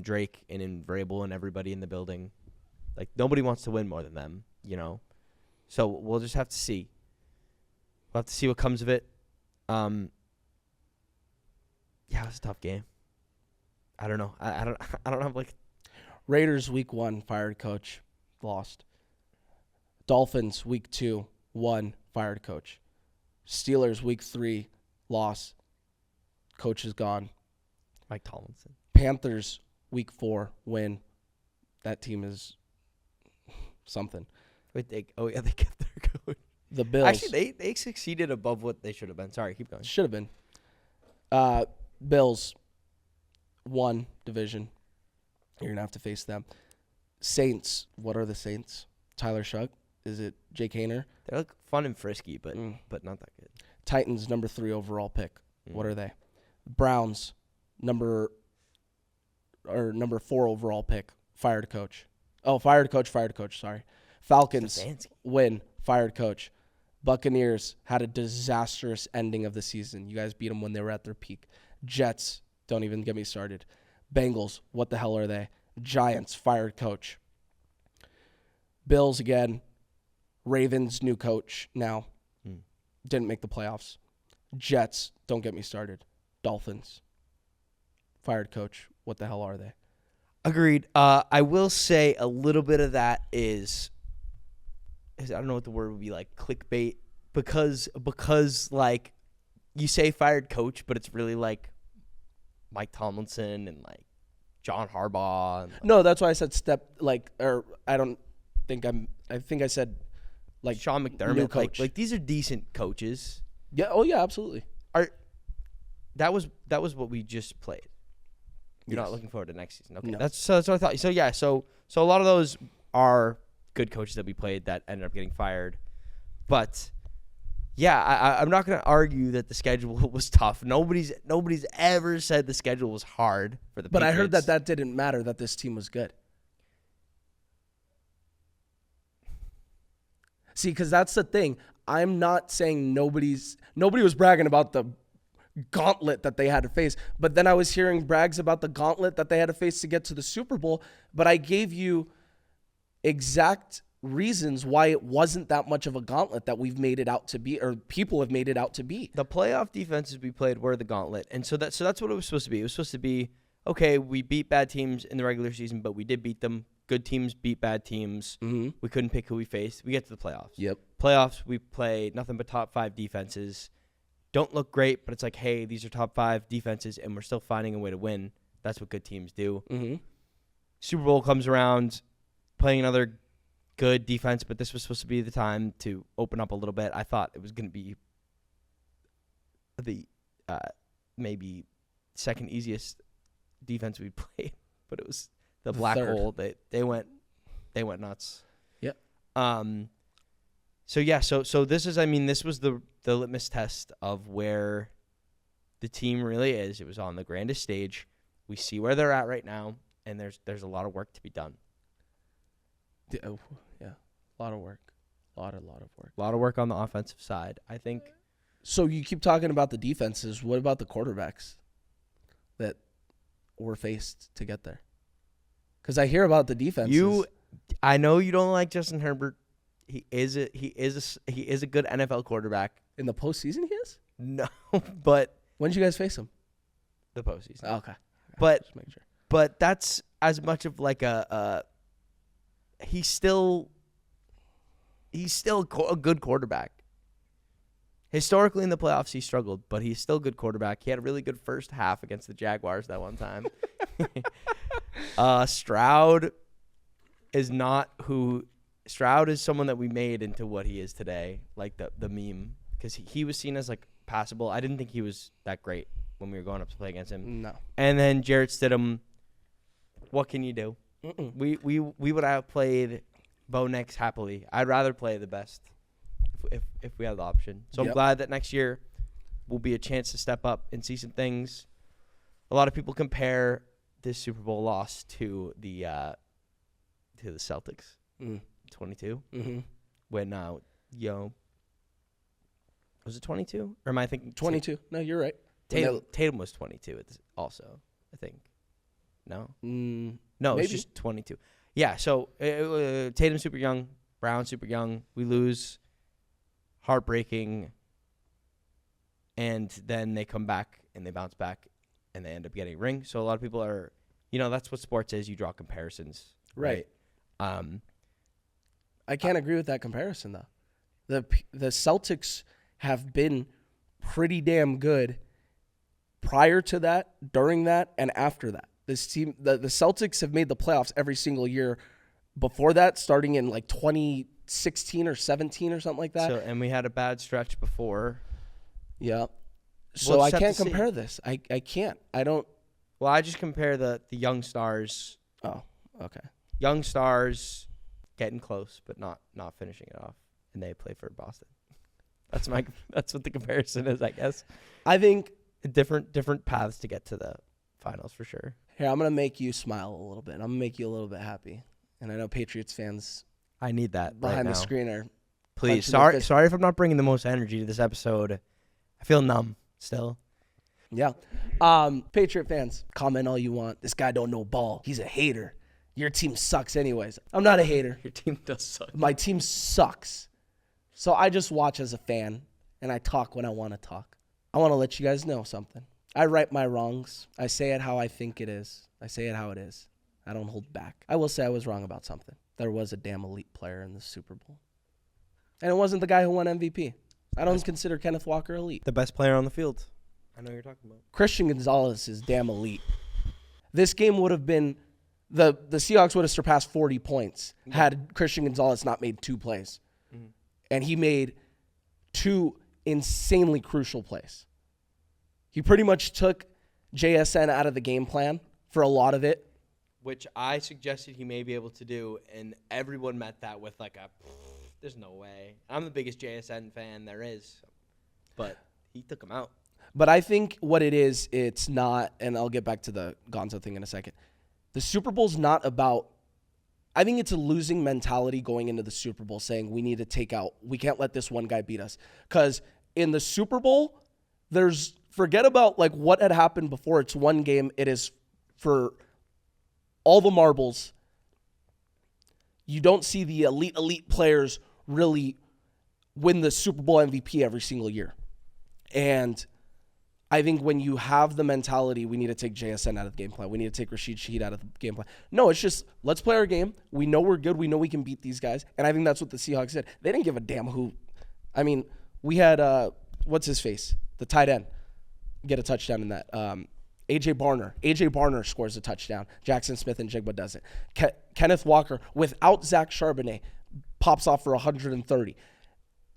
Drake and in Vrabel and everybody in the building. Like, nobody wants to win more than them, you know? So we'll just have to see. We'll have to see what comes of it. Yeah, it was a tough game. I don't know. I don't have like. Raiders week 1 fired coach, lost. Dolphins week 2 won, fired coach. Steelers week 3 loss, coach is gone. Mike Tomlinson. Panthers week 4 win. That team is something. Wait, they kept their coach. The Bills Actually, they succeeded above what they should have been. Sorry, keep going. should have been. Bills won division. You're gonna have to face them. Saints. What are the Saints? Tyler Shuck. Is it Jake Haener? They look fun and frisky, but not that good. Titans, number 3 overall pick. What are they? Browns, number 4 overall pick. Fired coach. Oh, fired coach. Sorry. Falcons Stefanski. win. Fired coach. Buccaneers had a disastrous ending of the season. You guys beat them when they were at their peak. Jets, don't even get me started. Bengals, what the hell are they? Giants, fired coach. Bills again. Ravens, new coach now. Didn't make the playoffs. Jets, don't get me started. Dolphins, fired coach. What the hell are they? Agreed. I will say a little bit of that is I don't know what the word would be, like clickbait, because like you say fired coach, but it's really like Mike Tomlinson and like John Harbaugh. And, like, No, that's why I said I think I said like Sean new McDermott. coach. Like these are decent coaches. Yeah. Oh yeah, absolutely. That was what we just played. You're Yes. not looking forward to next season. Okay. No. That's what I thought. So yeah, so a lot of those are good coaches that we played that ended up getting fired. But yeah, I'm not going to argue that the schedule was tough. Nobody's ever said the schedule was hard for the But Patriots. I heard that didn't matter, that this team was good. See, because that's the thing. I'm not saying nobody was bragging about the gauntlet that they had to face. But then I was hearing brags about the gauntlet that they had to face to get to the Super Bowl. But I gave you exact reasons why it wasn't that much of a gauntlet that we've made it out to be, or people have made it out to be. The playoff defenses we played were the gauntlet. And so that's what it was supposed to be. It was supposed to be, okay, we beat bad teams in the regular season, but we did beat them. Good teams beat bad teams. Mm-hmm. We couldn't pick who we faced. We get to the playoffs. Yep. Playoffs, we play nothing but top 5 defenses. Don't look great, but it's like, hey, these are top 5 defenses, and we're still finding a way to win. That's what good teams do. Mm-hmm. Super Bowl comes around, playing another good defense, but this was supposed to be the time to open up a little bit. I thought it was going to be the maybe second easiest defense we played, but it was the black third. hole. They went nuts. Yep. So yeah, so this was the litmus test of where the team really is. It was on the grandest stage. We see where they're at right now, and there's a lot of work to be done. Yeah, a lot of work. A lot of work. A lot of work on the offensive side, I think. So you keep talking about the defenses. What about the quarterbacks that were faced to get there? Because I hear about the defenses. I know you don't like Justin Herbert. He is a good NFL quarterback. In the postseason, he is? No, but When did you guys face him? the postseason. Oh, okay. But Just make sure. But that's as much of like he's still a good quarterback. Historically in the playoffs, he struggled, but he's still a good quarterback. He had a really good first half against the Jaguars that one time. Stroud is not who. Stroud is someone that we made into what he is today, like the meme, because he was seen as like passable. I didn't think he was that great when we were going up to play against him. No. And then Jarrett Stidham, what can you do? Mm-mm. We would have played Bo Nix happily. I'd rather play the best if we had the option. So I'm Yep. glad that next year will be a chance to step up and see some things. A lot of people compare this Super Bowl loss to the Celtics, 22, Mm-hmm. when was it 22? Or am I thinking 22. No, you're right. Tatum was 22 also, I think. No? No, maybe. it's just 22. Yeah, so Tatum's super young, Brown super young. We lose, heartbreaking, and then they come back and they bounce back and they end up getting a ring. So a lot of people are, that's what sports is. You draw comparisons. Right. I can't agree with that comparison, though. The Celtics have been pretty damn good prior to that, during that, and after that. This team, the Celtics have made the playoffs every single year before that, starting in like 2016 or 17 or something like that. So, and we had a bad stretch before. Yeah. So We'll I just have can't to see. compare this. I can't. I don't. Well, I just compare the young stars. Oh, okay. Young stars getting close, but not finishing it off, and they play for Boston. That's what the comparison is, I guess. I think Different paths to get to the finals for sure. here I'm gonna make you smile a little bit. I'm gonna make you a little bit happy, and I know Patriots fans I need that behind right the now. screen are Please, Punching their fist. sorry if I'm not bringing the most energy to this episode. I feel numb still. Yeah. Patriot fans, comment all you want. This guy don't know ball. He's a hater. Your team sucks anyways. I'm not a hater. Your team does suck. My team sucks. So I just watch as a fan, and I talk when I want to talk. I want to let you guys know something. I right my wrongs. I say it how I think it is. I say it how it is. I don't hold back. I will say I was wrong about something. There was a damn elite player in the Super Bowl. And it wasn't the guy who won MVP. I don't consider Kenneth Walker elite. The best player on the field. I know what you're talking about. Christian Gonzalez is damn elite. This game would have been, the Seahawks would have surpassed 40 points had Christian Gonzalez not made 2 plays. Mm-hmm. And he made 2 insanely crucial plays. He pretty much took JSN out of the game plan for a lot of it. Which I suggested he may be able to do, and everyone met that with like there's no way. I'm the biggest JSN fan there is, but he took him out. But I think what it is, it's not, and I'll get back to the Gonzo thing in a second. The Super Bowl's not about, I think it's a losing mentality going into the Super Bowl saying we need to take out, we can't let this one guy beat us. Because in the Super Bowl, forget about like what had happened before. It's one game. It is for all the marbles. You don't see the elite players really win the Super Bowl MVP every single year. And I think when you have the mentality, we need to take JSN out of the game plan. We need to take Rashid Shaheed out of the game plan. No, it's just, let's play our game. We know we're good. We know we can beat these guys. And I think that's what the Seahawks did. They didn't give a damn who. I mean, we had, what's his face? The tight end. Get a touchdown in that. A.J. Barner. A.J. Barner scores a touchdown. Jackson Smith and Jigba doesn't. Kenneth Walker, without Zach Charbonnet, pops off for 130.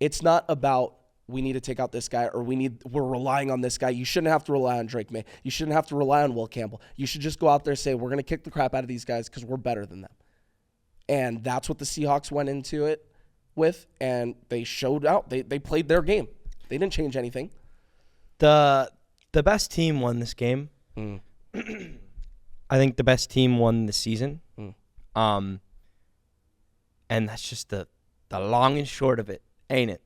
It's not about we need to take out this guy or we're relying on this guy. You shouldn't have to rely on Drake May. You shouldn't have to rely on Will Campbell. You should just go out there and say, we're going to kick the crap out of these guys because we're better than them. And that's what the Seahawks went into it with, and they showed out. They played their game. They didn't change anything. The best team won this game. I think the best team won the season. And that's just the long and short of it, ain't it?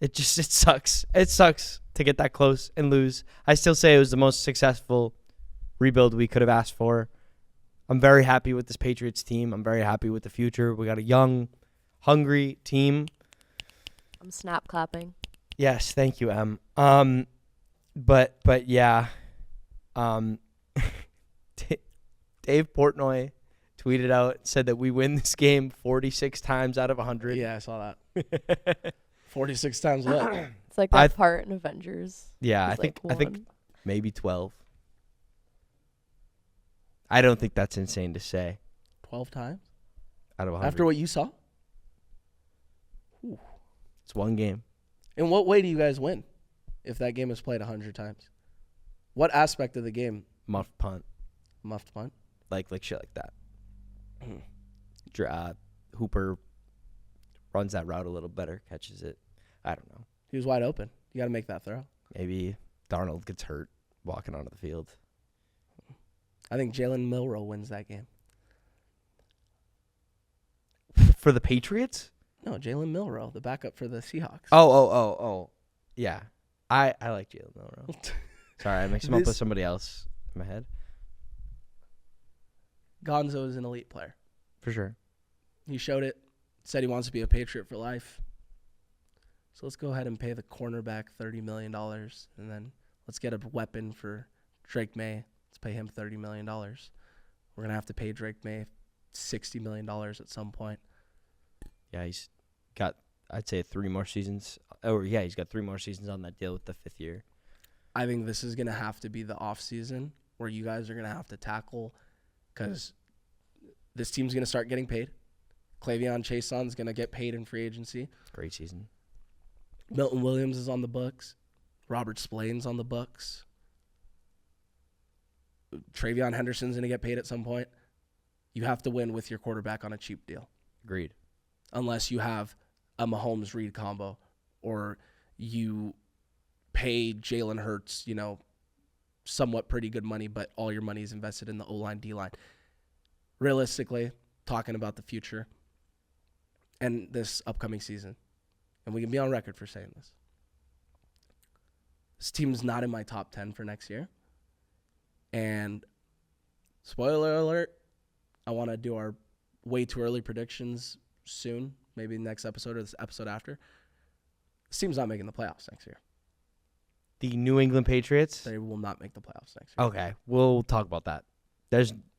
It sucks. It sucks to get that close and lose. I still say it was the most successful rebuild we could have asked for. I'm very happy with this Patriots team. I'm very happy with the future. We got a young, hungry team. I'm snap clapping. Yes, thank you, Em. But yeah. Dave Portnoy tweeted out, said that we win this game 46 times out of 100. Yeah, I saw that. 46 times what? It's like that part in Avengers. Yeah, I think maybe 12. I don't think that's insane to say. 12 times? Out of 100. After what you saw? Ooh. It's one game. In what way do you guys win if that game is played 100 times? What aspect of the game? Muffed punt. Muffed punt? Like shit like that. Hooper runs that route a little better, catches it. I don't know. He was wide open. You got to make that throw. Maybe Darnold gets hurt walking onto the field. I think Jalen Milroe wins that game. For the Patriots? No, Jalen Milroe, the backup for the Seahawks. Oh. Yeah. I like Jalen Milroe. Sorry, I mixed him up with somebody else in my head. Gonzo is an elite player. For sure. He showed it. Said he wants to be a Patriot for life. So let's go ahead and pay the cornerback $30 million. And then let's get a weapon for Drake May. Let's pay him $30 million. We're going to have to pay Drake May $60 million at some point. Yeah, he's got, I'd say, 3 more seasons. He's got 3 more seasons on that deal with the 5th year. I think this is going to have to be the offseason where you guys are going to have to tackle, because this team's going to start getting paid. Clavion Chason's going to get paid in free agency. Great season. Milton Williams is on the books. Robert Splain's on the books. Travion Henderson's going to get paid at some point. You have to win with your quarterback on a cheap deal. Agreed. Unless you have a Mahomes-Reed combo, or you pay Jalen Hurts, somewhat pretty good money, but all your money is invested in the O-line, D-line. Realistically, talking about the future, and this upcoming season, and we can be on record for saying this. This team's not in my top 10 for next year. And spoiler alert, I want to do our way too early predictions soon, maybe next episode or this episode after. This team's not making the playoffs next year. The New England Patriots? They will not make the playoffs next year. Okay, we'll talk about that.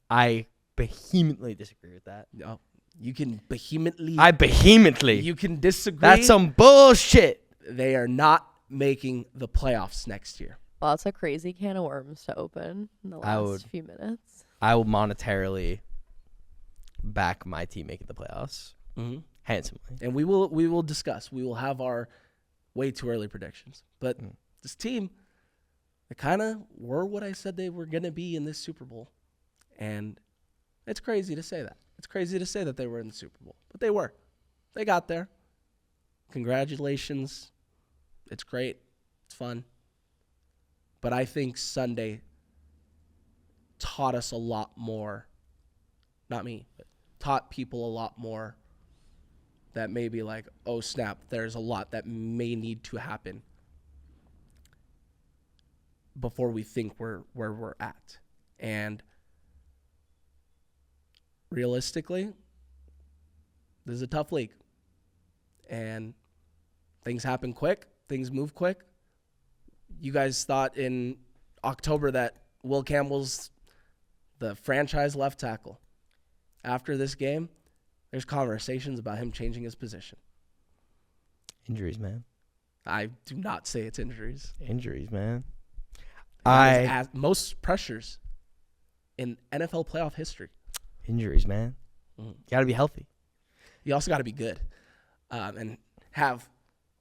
I vehemently disagree with that. No, you can vehemently. You can disagree. That's some bullshit. They are not making the playoffs next year. Well, that's a crazy can of worms to open in the last few minutes. I will monetarily back my team making the playoffs handsomely. And we will discuss. We will have our way too early predictions. But this team, they kind of were what I said they were going to be in this Super Bowl. And it's crazy to say that. It's crazy to say that they were in the Super Bowl. But they were. They got there. Congratulations. It's great. It's fun. But I think Sunday taught us a lot more. Not me, but taught people a lot more that maybe like, oh snap, there's a lot that may need to happen before we think where we're at. And realistically, this is a tough league. And things happen quick. Things move quick. You guys thought in October that Will Campbell's the franchise left tackle. After this game, there's conversations about him changing his position. Injuries, man. I do not say it's injuries. Injuries, man. Most pressures in NFL playoff history. Injuries, man. You got to be healthy. You also got to be good and have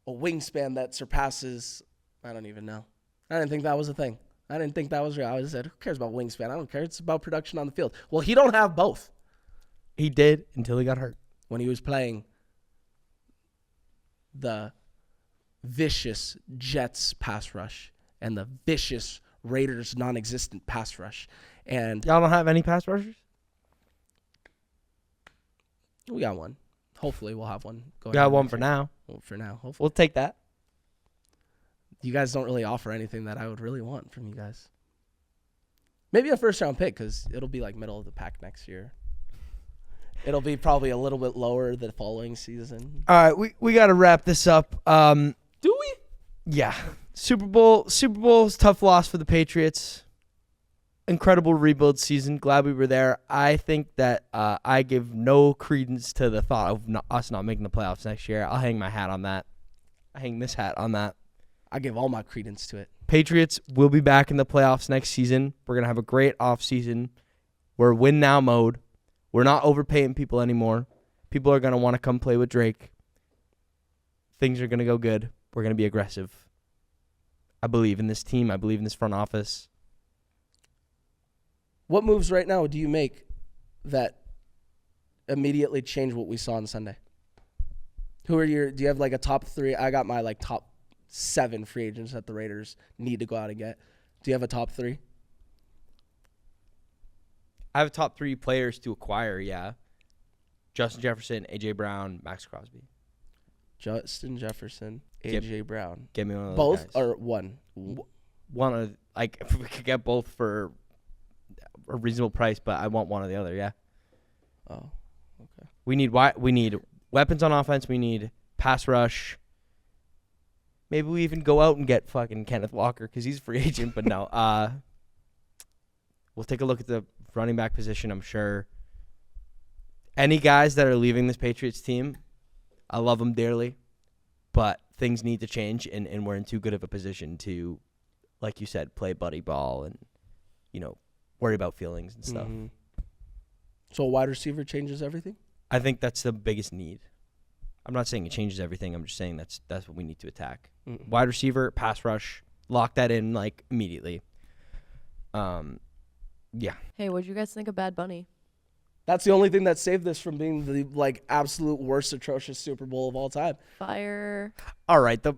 a wingspan that surpasses, I don't even know. I didn't think that was a thing. I didn't think that was real. I just said, who cares about wingspan? I don't care. It's about production on the field. Well, he don't have both. He did until he got hurt. When he was playing the vicious Jets pass rush and the vicious Raiders non-existent pass rush. And y'all don't have any pass rushers? We got one. Hopefully we'll have one. We got one for now. Well, for now, hopefully. We'll take that. You guys don't really offer anything that I would really want from you guys. Maybe a first-round pick because it'll be like middle of the pack next year. It'll be probably a little bit lower the following season. All right, we got to wrap this up. Do we? Yeah. Super Bowl's tough loss for the Patriots. Incredible rebuild season. Glad we were there. I think that I give no credence to the thought of us not making the playoffs next year. I'll hang my hat on that. I hang this hat on that. I give all my credence to it. Patriots will be back in the playoffs next season. We're going to have a great offseason. We're win now mode. We're not overpaying people anymore. People are going to want to come play with Drake. Things are going to go good. We're going to be aggressive. I believe in this team. I believe in this front office. What moves right now do you make that immediately change what we saw on Sunday? Do you have like a top 3? I got my like top 7 free agents that the Raiders need to go out and get. Do you have a top 3? I have top 3 players to acquire, yeah. Justin Jefferson, A.J. Brown, Max Crosby. Justin Jefferson, A.J. Brown. Give me one of those both guys. Or one? One of, like, if we could get both for a reasonable price, but I want one or the other, yeah. Oh, okay. We need weapons on offense. We need pass rush. Maybe we even go out and get fucking Kenneth Walker because he's a free agent, but no. We'll take a look at the running back position, I'm sure. Any guys that are leaving this Patriots team, I love them dearly, but things need to change, and we're in too good of a position to, like you said, play buddy ball and, worry about feelings and stuff. Mm-hmm. So a wide receiver changes everything? I think that's the biggest need. I'm not saying it changes everything. I'm just saying that's what we need to attack. Mm-hmm. Wide receiver, pass rush, lock that in like immediately. Yeah. Hey, what'd you guys think of Bad Bunny? That's the only thing that saved this from being the like absolute worst, atrocious Super Bowl of all time. Fire. All right, the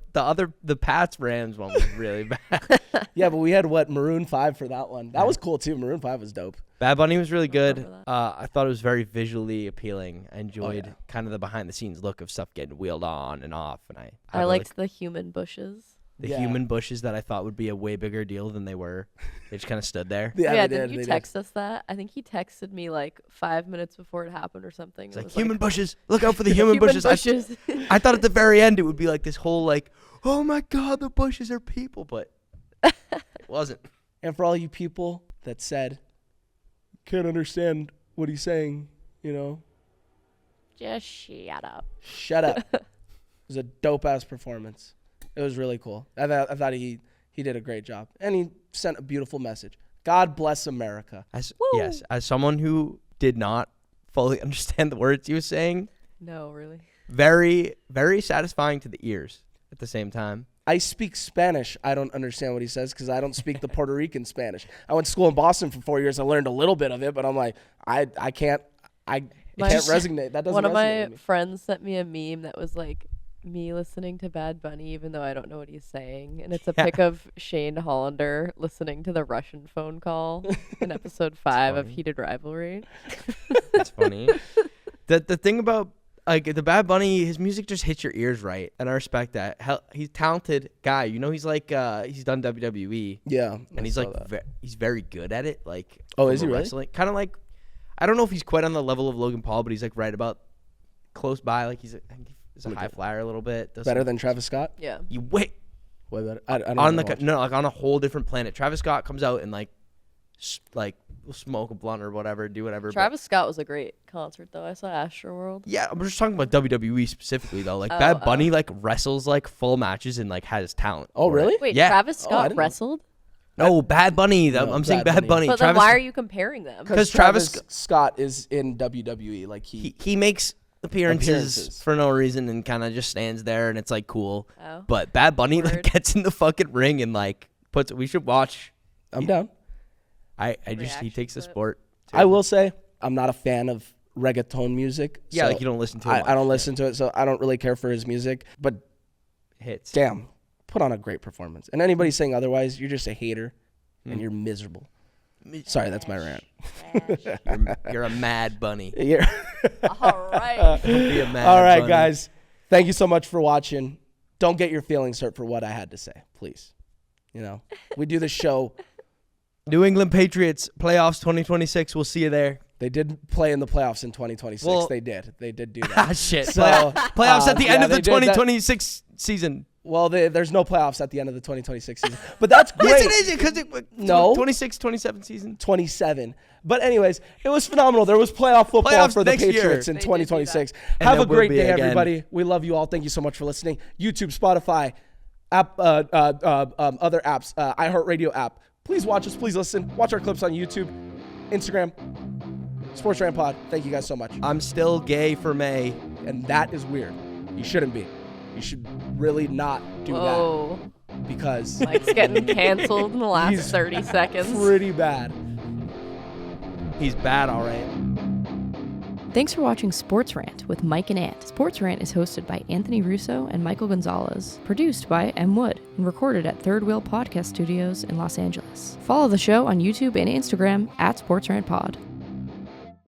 Pats Rams one was really bad. Yeah, but we had Maroon 5 for that one. That was cool too. Maroon 5 was dope. Bad Bunny was really good. remember I thought it was very visually appealing. I enjoyed kind of the behind the scenes look of stuff getting wheeled on and off, and I I really liked the human bushes. the Yeah. human bushes that I thought would be a way bigger deal than they were. They just kind of stood there. Yeah, they didn't did, you they text us that? I think he texted me like 5 minutes before it happened or something. It's It like was human bushes. Look out for the human, human bushes. bushes. I thought at the very end it would be like this whole like, oh my god, the bushes are people, but it wasn't. And for all you people that said, can't understand what he's saying, Just shut up. shut up. It was a dope ass performance. It was really cool. I thought he did a great job, and he sent a beautiful message. God bless America. Yes, as someone who did not fully understand the words he was saying, No, really. very, very satisfying to the ears at the same time. I speak Spanish. I don't understand what he says because I don't speak the Puerto Rican Spanish. I went to school in Boston for 4 years. I learned a little bit of it, but I'm like, I can't resonate. That doesn't One of resonate my with me. friends sent me a meme that was like me listening to Bad Bunny, even though I don't know what he's saying. And it's a pic of Shane Hollander listening to the Russian phone call in episode 5 of funny. Heated Rivalry. It's funny. The thing about like the Bad Bunny, his music just hits your ears right, and I respect that. He's a talented guy. He's like he's done WWE. Yeah, And he's like he's very good at it. Like Oh, from is he a really? wrestling, kind of like I don't know if he's quite on the level of Logan Paul, but he's like right about close by. Like he's a high flyer a little bit. better than Travis Scott. Yeah. You wait Way better. I don't on know the much. no like on a whole different planet. Travis Scott comes out and like will smoke a blunt or whatever, do whatever. but- Travis Scott was a great concert, though. I saw Astroworld. Yeah, I'm just talking about WWE specifically though. Like Bad Bunny like wrestles like full matches and like has talent. Oh, for it. really? Wait, Yeah. Travis I Scott didn't know. wrestled? No, Bad Bunny. No, I'm saying Bad Bad Bunny. Bunny. But then Travis, why are you comparing them? Because Travis Travis Scott is in WWE. Like he makes appearances Appearances. for no reason and kind of just stands there and it's like cool. Oh. But Bad Bunny like Word. gets in the fucking ring and like puts. We should watch. I'm down. I just he Reaction takes the to it. sport. too. I will say I'm not a fan of reggaeton music. Yeah, so like you don't listen to it. I much. don't listen to it, so I don't really care for his music. But Hits. damn, put on a great performance. And anybody saying otherwise, you're just a hater and you're miserable. Sorry, that's my rant. You're a mad bunny. Yeah. All right. Be a mad All right, bunny. guys. Thank you so much for watching. Don't get your feelings hurt for what I had to say, please. We do the show. New England Patriots playoffs 2026. We'll see you there. They did play in the playoffs in 2026. Well- They did do that. Ah, shit. So, Playoffs at the end yeah, of the they did that. 2026 season. Well, there's no playoffs at the end of the 2026 season. But that's great. Yes, it is because No. 26, 27 season. 27. But anyways, it was phenomenal. There was playoff football Playoffs for the next year. Patriots in They did do 2026. And Have there a will great be day, again. everybody. We love you all. Thank you so much for listening. YouTube, Spotify, other apps, iHeartRadio app. Please watch us. Please listen. Watch our clips on YouTube, Instagram, Sports Rant Pod. Thank you guys so much. I'm still gay for May. And that is weird. You shouldn't be. You should really not do Whoa. that because Mike's getting canceled in the last He's 30 seconds. pretty bad. He's bad, all right. Thanks for watching Sports Rant with Mike and Ant. Sports Rant is hosted by Anthony Russo and Michael Gonzalez, produced by M. Wood, and recorded at Third Wheel Podcast Studios in Los Angeles. Follow the show on YouTube and Instagram at Sports Rant Pod.